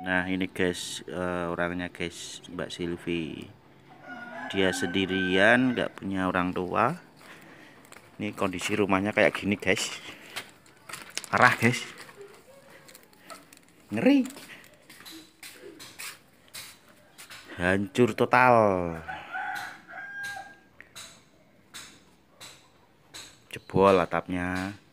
Nah ini guys, orangnya guys, Mbak Silvi. Dia sendirian, nggak punya orang tua. Ini kondisi rumahnya kayak gini guys. Parah guys. Ngeri. Hancur total. Jebol atapnya.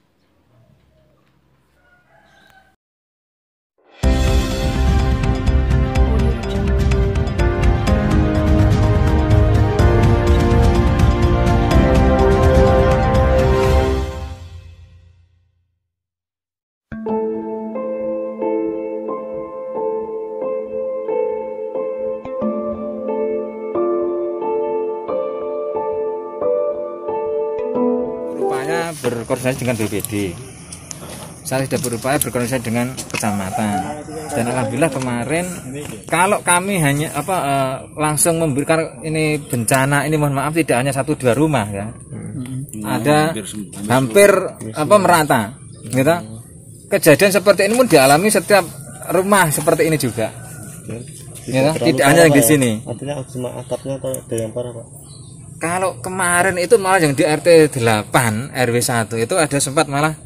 Berkoordinasi dengan BPD. Saya sudah berupaya berkoordinasi dengan kecamatan. Dan alhamdulillah kemarin kalau kami hanya langsung memberikan ini bencana ini, mohon maaf tidak hanya 1-2 rumah ya. Ada hampir merata. Gitu. Kejadian seperti ini pun dialami setiap rumah seperti ini juga. Gitu. Tidak hanya yang di sini. Artinya cuma atapnya atau ada yang parah, Pak? Kalau kemarin itu malah yang di RT 8 RW 1 itu ada sempat malah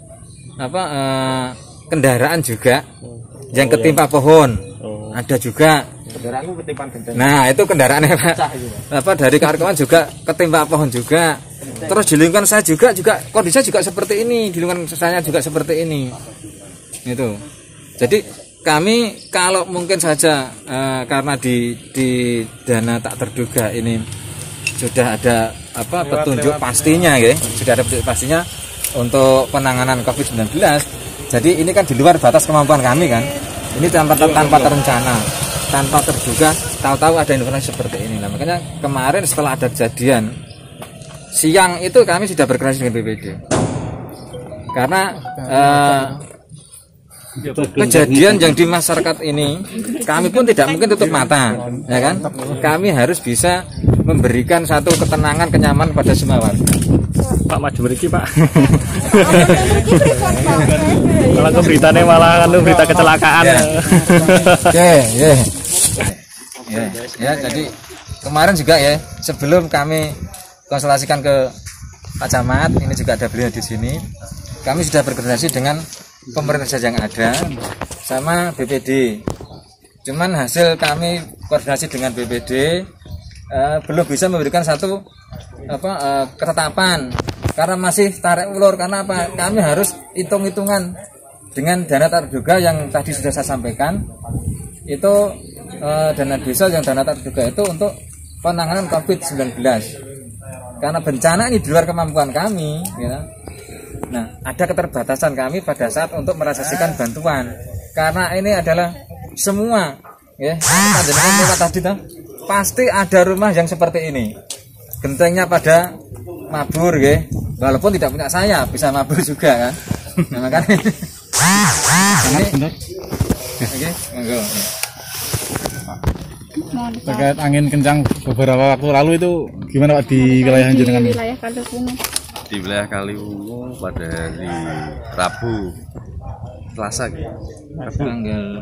kendaraan juga yang ketimpa pohon. Ada juga. Nah, itu kendaraannya dari kawan-kawan juga ketimpa pohon juga. Terus di lingkungan saya juga kondisinya juga seperti ini, di lingkungan saya juga seperti ini. Itu. Jadi kami kalau mungkin saja karena di dana tak terduga ini sudah ada petunjuk pastinya ya, sudah ada petunjuk pastinya untuk penanganan COVID-19. Jadi ini kan di luar batas kemampuan kami kan. Ini tanpa terencana, tanpa terduga, tahu-tahu ada informasi seperti ini. Nah, makanya kemarin setelah ada kejadian siang itu kami sudah berkoordinasi dengan BPD. Karena kejadian yang di masyarakat ini kami pun tidak mungkin tutup mata, ya kan? Kami harus bisa memberikan satu ketenangan, kenyamanan pada semua warga. Pak maju beriki, Pak. Malah ke beritanya malah berita kecelakaan. Ya, jadi kemarin juga ya, sebelum kami konsultasikan ke Pak Camat, ini juga ada beliau di sini. Kami sudah berkoordinasi dengan pemerintah yang ada sama BPD. Cuman hasil kami koordinasi dengan BPD belum bisa memberikan satu ketetapan karena masih tarik ulur. Karena apa? Kami harus hitung-hitungan dengan dana terduga yang tadi sudah saya sampaikan. Itu dana desa yang dana terduga itu untuk penanganan COVID-19. Karena bencana ini di luar kemampuan kami, ya. Nah, ada keterbatasan kami pada saat untuk merealisasikan bantuan. Karena ini adalah semua, ya, tadi pasti ada rumah yang seperti ini. Gentengnya pada mabur, ya. Walaupun tidak punya saya, bisa mabur juga kan. Nah, makanya ini, oke, monggo. Terkait angin kencang beberapa waktu lalu itu gimana Pak di wilayah jenengan? Di wilayah Kaliwungu. Di wilayah Kaliwungu pada hari Rabu, Selasa gitu.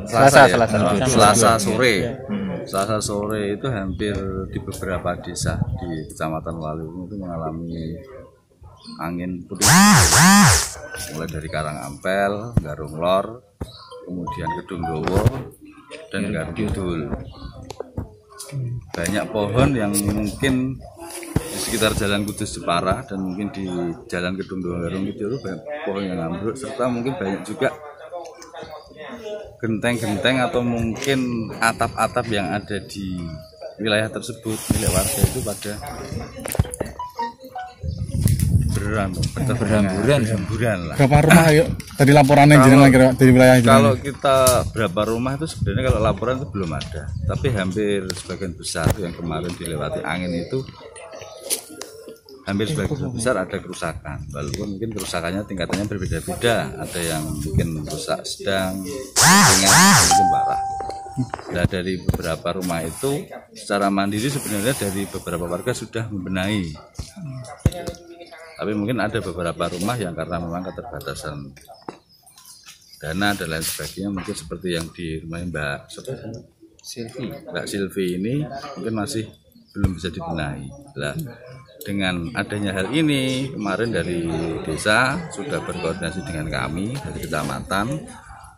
Selasa sore. Selasa sore itu hampir di beberapa desa di Kecamatan Kaliwungu itu mengalami angin puting beliung. Mulai dari Karangampel, Garung Lor, kemudian Kedungdowo dan Garung Kidul. Banyak pohon yang mungkin di sekitar Jalan Kudus Jepara dan mungkin di Jalan Kedungdowo Garung Kidul banyak pohon yang ambruk, serta mungkin banyak juga genteng-genteng atau mungkin atap-atap yang ada di wilayah tersebut milik warga itu pada berhamburan lah. Berapa rumah yuk tadi laporan yang jenengan kira dari wilayah jenengan? Kalau kita berapa rumah itu sebenarnya kalau laporan itu belum ada, tapi hampir sebagian besar yang kemarin dilewati angin itu hampir sebagian besar ada kerusakan, walaupun mungkin kerusakannya tingkatannya berbeda-beda, ada yang mungkin rusak sedang, ringan, mungkin parah. Nah, dari beberapa rumah itu secara mandiri sebenarnya dari beberapa warga sudah membenahi, tapi mungkin ada beberapa rumah yang karena memang keterbatasan dana dan lain sebagainya, mungkin seperti yang di rumah Mbak Silvi ini mungkin masih belum bisa dibenahi. Nah, dengan adanya hal ini kemarin dari desa sudah berkoordinasi dengan kami dari kecamatan,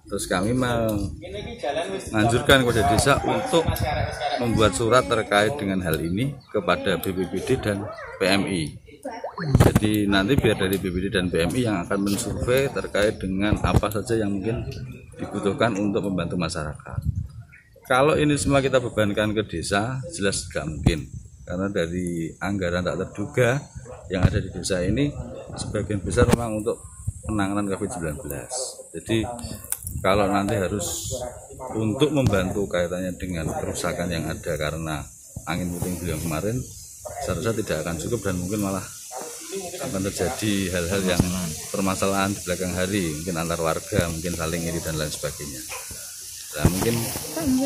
terus kami menganjurkan kepada desa untuk membuat surat terkait dengan hal ini kepada BPBD dan PMI. Jadi nanti biar dari BPBD dan PMI yang akan mensurvei terkait dengan apa saja yang mungkin dibutuhkan untuk membantu masyarakat. Kalau ini semua kita bebankan ke desa, jelas tidak mungkin. Karena dari anggaran tak terduga yang ada di desa ini sebagian besar memang untuk penanganan COVID-19. Jadi kalau nanti harus untuk membantu kaitannya dengan kerusakan yang ada karena angin puting beliung kemarin, seharusnya tidak akan cukup dan mungkin malah akan terjadi hal-hal yang permasalahan di belakang hari, mungkin antar warga, mungkin saling iri dan lain sebagainya. Nah, mungkin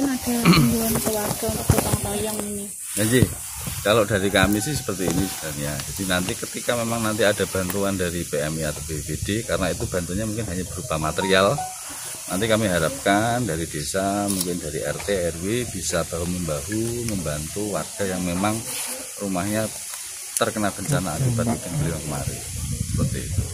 ada himbauan ke warga untuk gotong royong ini. Jadi kalau dari kami sih seperti ini sebenarnya. Jadi nanti ketika memang nanti ada bantuan dari PMI atau BPBD, karena itu bantuannya mungkin hanya berupa material, nanti kami harapkan dari desa, mungkin dari RT RW bisa bahu-membahu membantu warga yang memang rumahnya terkena bencana akibat puting beliung kemarin. Seperti itu.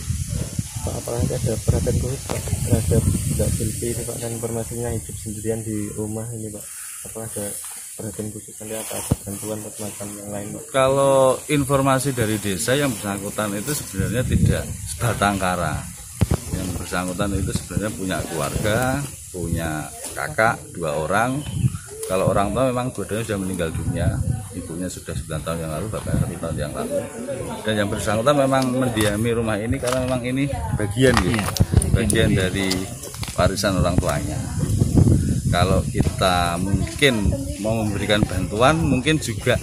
Pak, apakah ada perhatian khusus Pak terhadap Mbak Silvi ini Pak, kan informasinya hidup sendirian di rumah ini Pak? Apakah ada perhatian khusus nanti ada bantuan atau semacam yang lain Pak? Kalau informasi dari desa yang bersangkutan itu sebenarnya tidak sebatang kara. Yang bersangkutan itu sebenarnya punya keluarga, punya kakak 2 orang. Kalau orang tua memang dua-duanya sudah meninggal dunia. Ibunya sudah 9 tahun yang lalu, bapaknya 1 tahun yang lalu. Dan yang bersangkutan memang mendiami rumah ini karena memang ini bagian dari warisan orang tuanya. Kalau kita mungkin mau memberikan bantuan, mungkin juga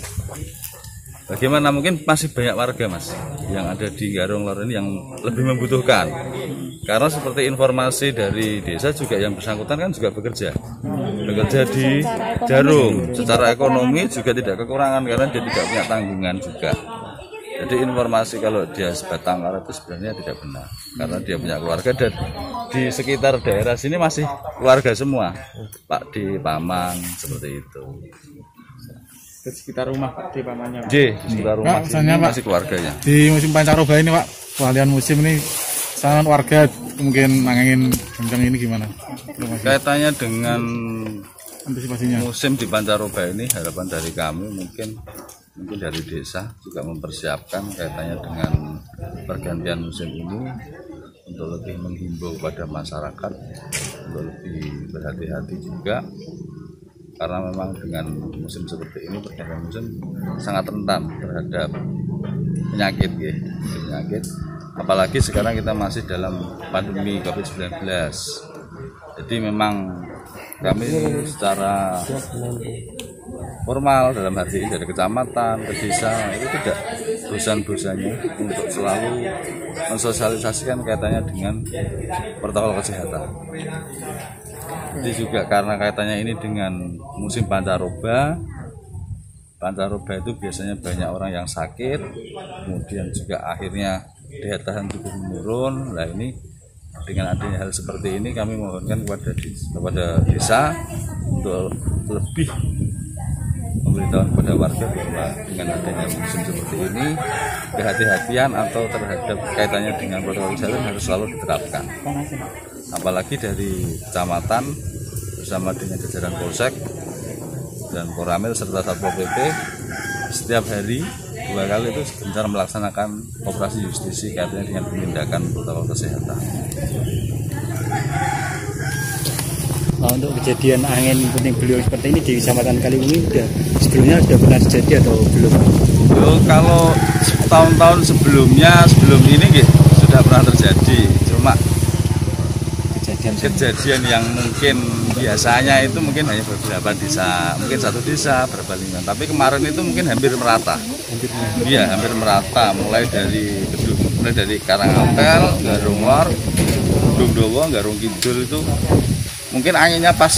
bagaimana, mungkin masih banyak warga Mas yang ada di Garong Lor ini yang lebih membutuhkan. Karena seperti informasi dari desa juga yang bersangkutan kan juga bekerja di Jarung. Secara ekonomi juga tidak kekurangan karena dia tidak punya tanggungan juga. Jadi informasi kalau dia sebatang kara itu sebenarnya tidak benar, karena dia punya keluarga dan di sekitar daerah sini masih keluarga semua, Pak di Paman seperti itu. Di sekitar rumah Pak, di pamannya. Di sekitar rumah Pak, masih keluarganya. Di musim pancaroba ini Pak, peralihan musim ini sangat warga mungkin nangingin kencang ini gimana? Kaitannya dengan antisipasinya musim di pancaroba ini, harapan dari kami mungkin dari desa juga mempersiapkan kaitannya dengan pergantian musim ini untuk lebih menghimbau kepada masyarakat untuk lebih berhati-hati juga, karena memang dengan musim seperti ini pergantian musim sangat rentan terhadap penyakit. Apalagi sekarang kita masih dalam pandemi COVID-19. Jadi memang kami secara formal dalam arti dari kecamatan ke desa itu tidak bosan-bosannya untuk selalu mensosialisasikan kaitannya dengan protokol kesehatan. Jadi juga karena kaitannya ini dengan musim pancaroba itu biasanya banyak orang yang sakit, kemudian juga akhirnya daya tahan tubuh menurun. Nah ini dengan adanya hal seperti ini kami mohonkan kepada desa untuk lebih memberitahu kepada warga bahwa dengan adanya musim seperti ini kehati-hatian atau terhadap kaitannya dengan protokol kesehatan harus selalu diterapkan. Apalagi dari kecamatan bersama dengan jajaran Polsek dan Koramil serta Satpol PP setiap hari 2 kali itu gencar melaksanakan operasi justisi kaitannya dengan penindakan protokol kesehatan. Untuk kejadian angin puting beliung seperti ini di Kecamatan Kaliwungi sebelumnya sudah pernah terjadi atau belum? Kalau tahun-tahun sebelum ini sudah pernah terjadi, cuma kejadian yang mungkin biasanya itu mungkin hanya beberapa desa, mungkin satu desa berapa lingkungan, tapi kemarin itu mungkin hampir merata. Iya, hampir merata, mulai dari Karangampel, Garong Lor, Dowo, Garong Kidul itu mungkin anginnya pas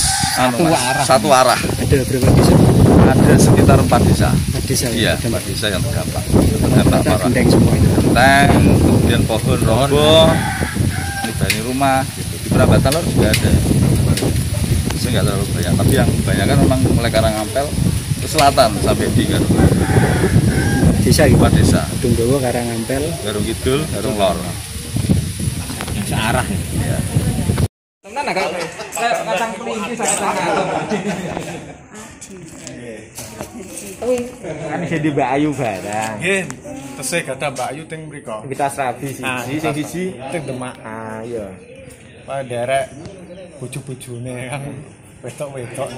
satu arah. Ada berapa desa? Ada sekitar 4 desa. 4 desa. Iya, 4 desa yang terdampak parah. Genteng semua itu. Genteng, kemudian pohon roboh, nibani rumah. Gitu. Prambatan Lor juga ada. Saya nggak terlalu banyak, tapi yang banyak kan memang mulai Karangampel ke selatan sampai di Garung. Desa gitu. 4 desa. Tunggawa, Karangampel, Garung Kidul, Garung Lor. searah. Ya. Tenan agak kacang kelinci sangat-sangat. Kan jadi Mbak Ayu barang. Nggih, tesih gadah Mbak Ayu teng mriku. Kita serabi siji, sing siji teng Demak. ah iya. Pak derek bojo-bojone kan wedok-wedok.